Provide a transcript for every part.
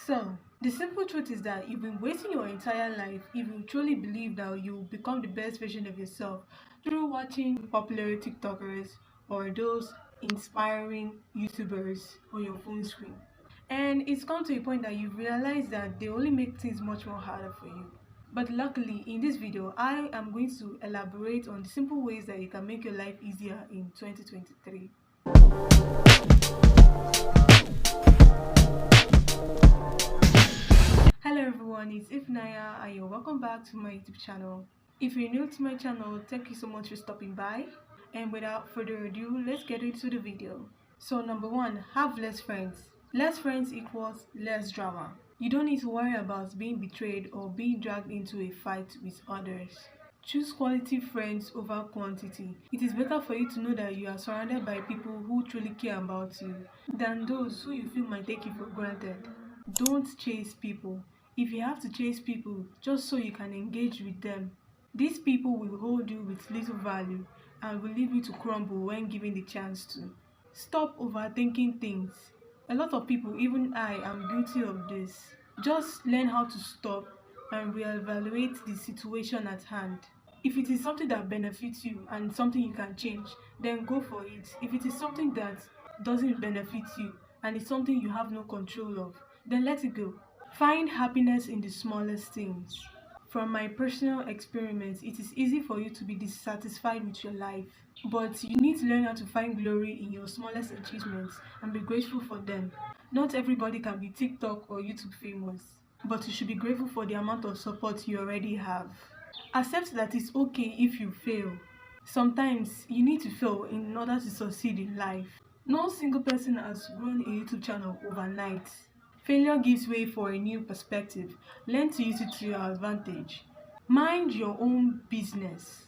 So, the simple truth is that you've been wasting your entire life if you truly believe that you'll become the best version of yourself through watching popular TikTokers or those inspiring YouTubers on your phone screen. And it's come to a point that you realize that they only make things much more harder for you. But luckily, in this video, I am going to elaborate on the simple ways that you can make your life easier in 2023. Hello everyone, it's Ifunanya and you're welcome back to my YouTube channel. If you're new to my channel, thank you so much for stopping by. And without further ado, let's get into the video. So number 1, have less friends. Less friends equals less drama. You don't need to worry about being betrayed or being dragged into a fight with others. Choose quality friends over quantity. It is better for you to know that you are surrounded by people who truly care about you than those who you feel might take you for granted. Don't chase people. If you have to chase people just so you can engage with them, these people will hold you with little value and will leave you to crumble when given the chance to. Stop overthinking things. A lot of people, even I, am guilty of this. Just learn how to stop and reevaluate the situation at hand. If it is something that benefits you and something you can change, then go for it. If it is something that doesn't benefit you and it's something you have no control of, then let it go. Find happiness in the smallest things. From my personal experiments, it is easy for you to be dissatisfied with your life, but you need to learn how to find glory in your smallest achievements and be grateful for them. Not everybody can be TikTok or YouTube famous, but you should be grateful for the amount of support you already have. Accept that it's okay if you fail. Sometimes you need to fail in order to succeed in life. No single person has grown a YouTube channel overnight. Failure gives way for a new perspective. Learn to use it to your advantage. Mind your own business.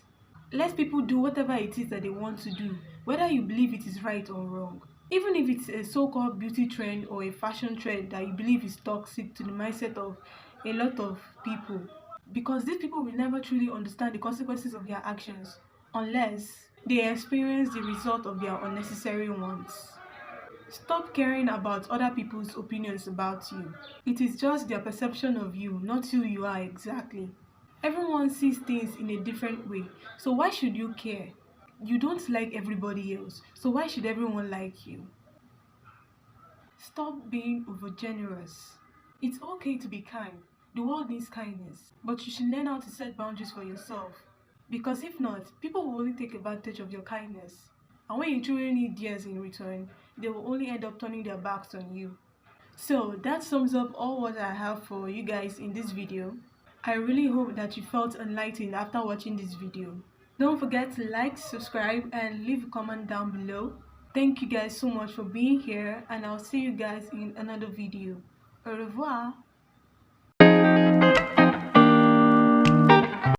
Let people do whatever it is that they want to do, whether you believe it is right or wrong. Even if it's a so-called beauty trend or a fashion trend that you believe is toxic to the mindset of a lot of people. Because these people will never truly understand the consequences of their actions unless they experience the result of their unnecessary ones. Stop caring about other people's opinions about you. It is just their perception of you, not who you are exactly. Everyone sees things in a different way, so why should you care? You don't like everybody else, so why should everyone like you? Stop being overgenerous. It's okay to be kind. The world needs kindness, but you should learn how to set boundaries for yourself. Because if not, people will only take advantage of your kindness. And when you truly need theirs in return, they will only end up turning their backs on you. So that sums up all what I have for you guys in this video. I really hope that you felt enlightened after watching this video. Don't forget to like, subscribe, and leave a comment down below. Thank you guys so much for being here, and I'll see you guys in another video. Au revoir.